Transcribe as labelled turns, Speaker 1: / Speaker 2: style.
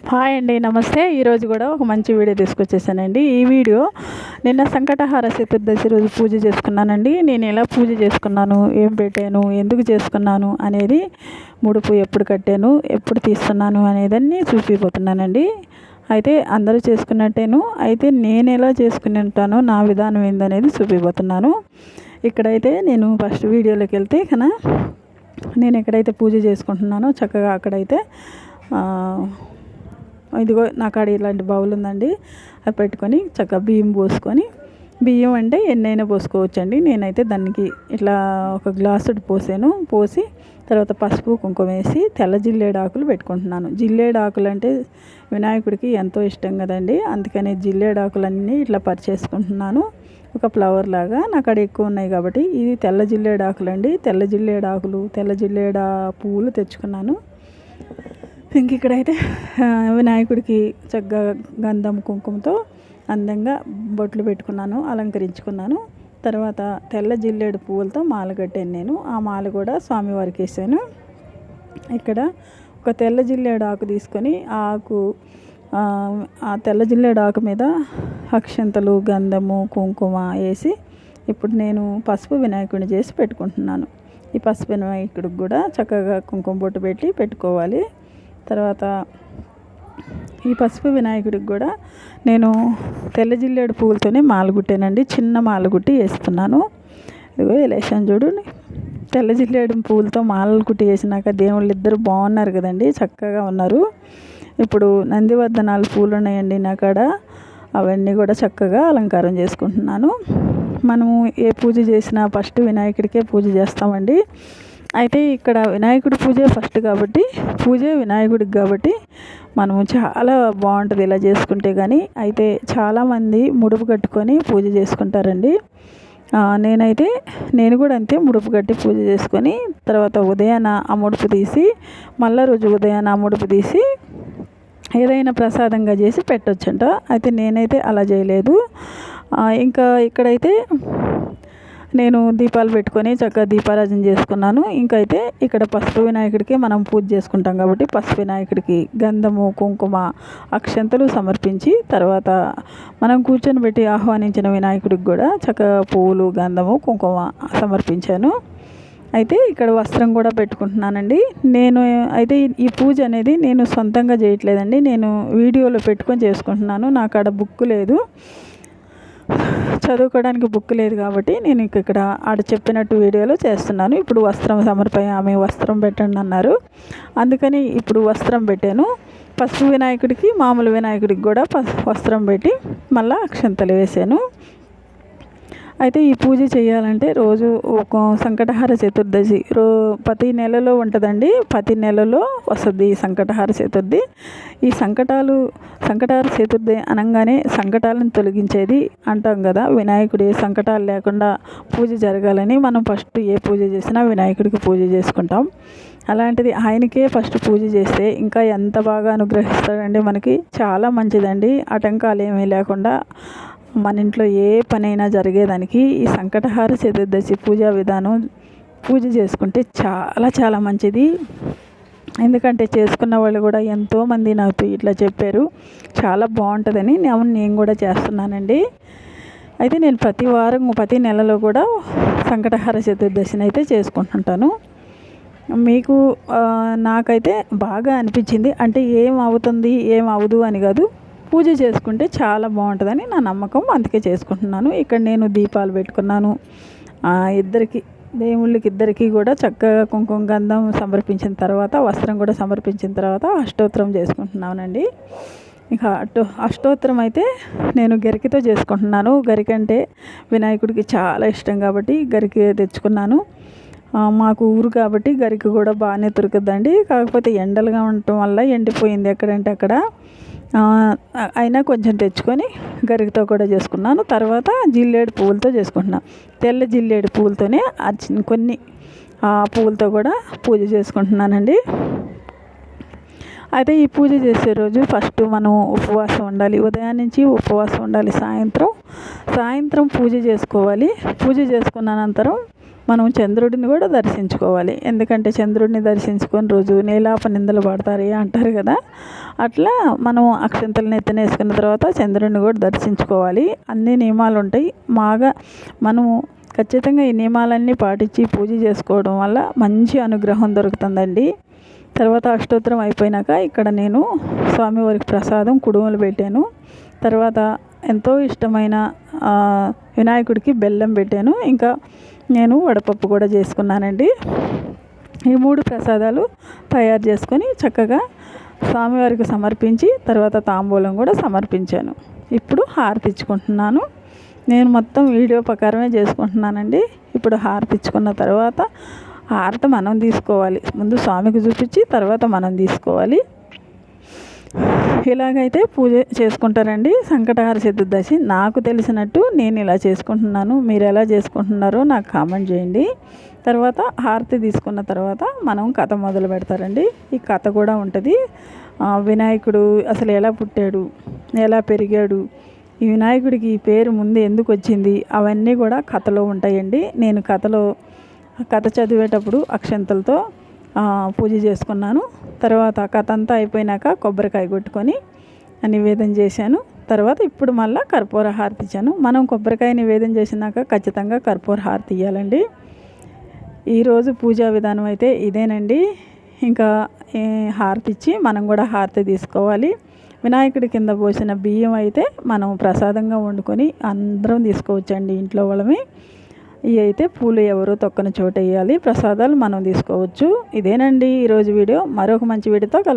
Speaker 1: Hi అండి, నమస్తే. ఈరోజు కూడా ఒక మంచి వీడియో తీసుకొచ్చేసానండి. ఈ వీడియో నిన్న సంకటహార చతుర్దశి రోజు పూజ చేసుకున్నానండి. నేను ఎలా పూజ చేసుకున్నాను, ఏం పెట్టాను, ఎందుకు చేసుకున్నాను అనేది, ముడుపు ఎప్పుడు కట్టాను, ఎప్పుడు తీస్తున్నాను అనేదాన్ని చూపిపోతున్నానండి. అయితే అందరూ చేసుకున్నట్టేను, అయితే నేను ఎలా చేసుకుని ఉంటానో నా విధానం ఏందనేది చూపిపోతున్నాను. ఇక్కడైతే నేను ఫస్ట్ వీడియోలోకి వెళ్తే కన్నా నేను ఎక్కడైతే పూజ చేసుకుంటున్నానో చక్కగా అక్కడైతే ఇదిగో నా కాడ ఇలాంటి బౌల్ ఉందండి. అది పెట్టుకొని చక్కగా బియ్యం పోసుకొని, బియ్యం అంటే ఎన్నైనా పోసుకోవచ్చండి. నేనైతే దానికి ఇట్లా ఒక గ్లాసుడు పోసి తర్వాత పసుపు కుంకుమ వేసి తెల్ల జిల్లేడు ఆకులు పెట్టుకుంటున్నాను. జిల్లేడు ఆకులు అంటే వినాయకుడికి ఎంతో ఇష్టం కదండి. అందుకని జిల్లేడు ఆకులన్నీ ఇట్లా పరిచేసుకుంటున్నాను. ఒక ఫ్లవర్ లాగా నా కాడ ఎక్కువ ఉన్నాయి కాబట్టి. ఇది తెల్ల జిల్లేడు ఆకులు అండి. తెల్ల జిల్లేడు ఆకులు, తెల్ల జిల్లేడు పువ్వులు తెచ్చుకున్నాను. ఇంక ఇక్కడైతే వినాయకుడికి చక్కగా గంధం కుంకుమతో అందంగా బొట్లు పెట్టుకున్నాను, అలంకరించుకున్నాను. తర్వాత తెల్ల జిల్లేడు పువ్వులతో మాల కట్టాను నేను. ఆ మాల కూడా స్వామివారికి వేసాను. ఇక్కడ ఒక తెల్ల జిల్లేడు ఆకు తీసుకొని ఆ తెల్ల జిల్లేడు ఆకు మీద అక్షంతలు, గంధము, కుంకుమ వేసి ఇప్పుడు నేను పసుపు వినాయకుడిని చేసి పెట్టుకుంటున్నాను. ఈ పసుపు వినాయకుడికి కూడా చక్కగా కుంకుమ బొట్టు పెట్టుకోవాలి. తర్వాత ఈ పసుపు వినాయకుడికి కూడా నేను తెల్ల జిల్లేడు పువ్వులతోనే మాల కుట్టానండి. చిన్న మాల కుట్టి వేస్తున్నాను. ఇదిగో వేసాను చూడండి. తెల్ల జిల్లేడు పువ్వులతో మాలలు కుట్టి వేసినాక దేవుళ్ళు ఇద్దరు బాగున్నారు కదండి, చక్కగా ఉన్నారు. ఇప్పుడు నందివర్ధనాలు పూలు ఉన్నాయండి నా కాడ. అవన్నీ కూడా చక్కగా అలంకారం చేసుకుంటున్నాను. మనము ఏ పూజ చేసినా ఫస్ట్ వినాయకుడికే పూజ చేస్తామండి. అయితే ఇక్కడ వినాయకుడి పూజే ఫస్ట్ కాబట్టి, పూజే వినాయకుడికి కాబట్టి మనము చాలా బాగుంటుంది ఇలా చేసుకుంటే. కానీ అయితే చాలామంది ముడుపు కట్టుకొని పూజ చేసుకుంటారండి. నేను కూడా అంతే, ముడుపు కట్టి పూజ చేసుకొని తర్వాత ఉదయాన ఆ ముడుపు తీసి మళ్ళా రోజు ఉదయాన ఆ ముడుపు తీసి ఏదైనా ప్రసాదంగా చేసి పెట్టొచ్చంట. అయితే నేనైతే అలా చేయలేదు. ఇంకా ఇక్కడైతే నేను దీపాలు పెట్టుకొని చక్కగా దీపారాజన చేసుకున్నాను. ఇంకైతే ఇక్కడ పసుపు వినాయకుడికి మనం పూజ చేసుకుంటాం కాబట్టి పసుపు వినాయకుడికి గంధము, కుంకుమ, అక్షంతలు సమర్పించి తర్వాత మనం కూర్చొని పెట్టి ఆహ్వానించిన వినాయకుడికి కూడా చక్కగా పువ్వులు, గంధము, కుంకుమ సమర్పించాను. అయితే ఇక్కడ వస్త్రం కూడా పెట్టుకుంటున్నానండి. నేను అయితే ఈ పూజ అనేది నేను సొంతంగా చేయట్లేదండి. నేను వీడియోలో పెట్టుకొని చేసుకుంటున్నాను. నాకు ఆడ బుక్ లేదు, చదువుకోవడానికి బుక్ లేదు కాబట్టి నేను ఇక్కడ ఆడ చెప్పినట్టు వీడియోలో చేస్తున్నాను. ఇప్పుడు ఆమె వస్త్రం పెట్టండి అన్నారు, అందుకని ఇప్పుడు వస్త్రం పెట్టాను. పసుపు వినాయకుడికి, మామూలు వినాయకుడికి కూడా వస్త్రం పెట్టి మళ్ళీ అక్షంతలు వేసాను. అయితే ఈ పూజ చేయాలంటే రోజు ఒక సంకటహార చతుర్దశి ప్రతి నెలలో ఉంటుందండి. ప్రతి నెలలో వస్తుంది సంకటహార చతుర్థి. ఈ సంకటహార చతుర్థి అనగానే సంకటాలను తొలగించేది అంటాం కదా. వినాయకుడి సంకటాలు లేకుండా పూజ జరగాలని మనం ఫస్ట్ ఏ పూజ చేసినా వినాయకుడికి పూజ చేసుకుంటాం. అలాంటిది ఆయనకే ఫస్ట్ పూజ చేస్తే ఇంకా ఎంత బాగా అనుగ్రహిస్తాడండి మనకి. చాలా మంచిదండి. ఆటంకాలు ఏమీ లేకుండా మన ఇంట్లో ఏ పనైనా జరిగేదానికి ఈ సంకటహార చతుర్దశి పూజా విధానం పూజ చేసుకుంటే చాలా చాలా మంచిది. ఎందుకంటే చేసుకున్న వాళ్ళు కూడా ఎంతోమంది నాకు ఇట్లా చెప్పారు, చాలా బాగుంటుందని. నేను కూడా చేస్తున్నానండి. అయితే నేను ప్రతి నెలలో కూడా సంకటహార చతుర్దశిని అయితే చేసుకుంటుంటాను. మీకు నాకైతే బాగా అనిపించింది. అంటే ఏం అవుతుంది ఏం అవ్వదు అని కాదు, పూజ చేసుకుంటే చాలా బాగుంటుందని నా నమ్మకం, అందుకే చేసుకుంటున్నాను. ఇక్కడ నేను దీపాలు పెట్టుకున్నాను. దేవుళ్ళకి ఇద్దరికి కూడా చక్కగా కుంకుమ, గంధం సమర్పించిన తర్వాత వస్త్రం కూడా సమర్పించిన తర్వాత అష్టోత్తరం చేసుకుంటున్నానండి. ఇక అష్టోత్తరం అయితే నేను గరికతో చేసుకుంటున్నాను. గరిక అంటే వినాయకుడికి చాలా ఇష్టం కాబట్టి గరిక తెచ్చుకున్నాను. మాకు ఊరు కాబట్టి గరిక కూడా బాగానే దొరుకుతుందండి. కాకపోతే ఎండలుగా ఉండటం వల్ల ఎండిపోయింది ఎక్కడంటే అక్కడ. అయినా కొంచెం తెచ్చుకొని గరికతో కూడా చేసుకున్నాను. తర్వాత జిల్లేడు పువ్వులతో చేసుకుంటున్నాను. తెల్ల జిల్లేడు పువ్వులతోనే కొన్ని పువ్వులతో కూడా పూజ చేసుకుంటున్నానండి. అయితే ఈ పూజ చేసే రోజు ఫస్ట్ మనం ఉపవాసం ఉండాలి. ఉదయం నుంచి ఉపవాసం ఉండాలి. సాయంత్రం పూజ చేసుకోవాలి. పూజ చేసుకున్న అనంతరం మనం చంద్రుడిని కూడా దర్శించుకోవాలి. ఎందుకంటే చంద్రుడిని దర్శించుకొని రోజు నీలాప నిందలు పడతారు అంటారు కదా, అట్లా మనం అక్షంతలను ఎత్తనేసుకున్న తర్వాత చంద్రుడిని కూడా దర్శించుకోవాలి. అన్ని నియమాలు ఉంటాయి. మనము ఖచ్చితంగా ఈ నియమాలన్నీ పాటించి పూజ చేసుకోవడం వల్ల మంచి అనుగ్రహం దొరుకుతుందండి. తర్వాత అష్టోత్తరం అయిపోయినాక ఇక్కడ నేను స్వామివారికి ప్రసాదం కుడుములు పెట్టాను. తర్వాత ఎంతో ఇష్టమైన వినాయకుడికి బెల్లం పెట్టాను. ఇంకా నేను వడపప్పు కూడా చేసుకున్నానండి. ఈ 3 ప్రసాదాలు తయారు చేసుకొని చక్కగా స్వామివారికి సమర్పించి తర్వాత తాంబూలం కూడా సమర్పించాను. ఇప్పుడు హారతి ఇచ్చుకుంటున్నాను. నేను మొత్తం వీడియో ప్రకారమే చేసుకుంటున్నానండి. ఇప్పుడు హారతి ఇచ్చుకున్న తర్వాత హారతి మనం తీసుకోవాలి. ముందు స్వామికి చూపించి తర్వాత మనం తీసుకోవాలి. ఇలాగైతే పూజ చేసుకుంటారండి సంకటహార చతుర్దశి. నాకు తెలిసినట్టు నేను ఇలా చేసుకుంటున్నాను. మీరు ఎలా చేసుకుంటున్నారో నాకు కామెంట్ చేయండి. తర్వాత హారతి తీసుకున్న తర్వాత మనం కథ మొదలు పెడతారండి. ఈ కథ కూడా ఉంటుంది. వినాయకుడు అసలు ఎలా పుట్టాడు, ఎలా పెరిగాడు, ఈ వినాయకుడికి ఈ పేరు ముందు ఎందుకు వచ్చింది, అవన్నీ కూడా కథలో ఉంటాయండి. నేను కథ చదివేటప్పుడు అక్షంతలతో పూజ చేసుకున్నాను. తర్వాత కథ అంతా అయిపోయినాక కొబ్బరికాయ కొట్టుకొని నివేదన చేశాను. తర్వాత ఇప్పుడు మళ్ళీ కర్పూర హారతి ఇచ్చాను. మనం కొబ్బరికాయ నివేదన చేసినాక ఖచ్చితంగా కర్పూర హారతి ఇవ్వాలండి. ఈరోజు పూజా విధానం అయితే ఇదేనండి. ఇంకా హారతి ఇచ్చి మనం కూడా హారతి తీసుకోవాలి. వినాయకుడి కింద పోసిన బియ్యం అయితే మనం ప్రసాదంగా వండుకొని అందరం తీసుకోవచ్చండి ఇంట్లో వాళ్ళమి. ఇవి అయితే పూలు ఎవరో తొక్కని చోట వేయాలి, ప్రసాదాలు మనం తీసుకోవచ్చు. ఇదేనండి ఈరోజు వీడియో. మరొక మంచి వీడియోతో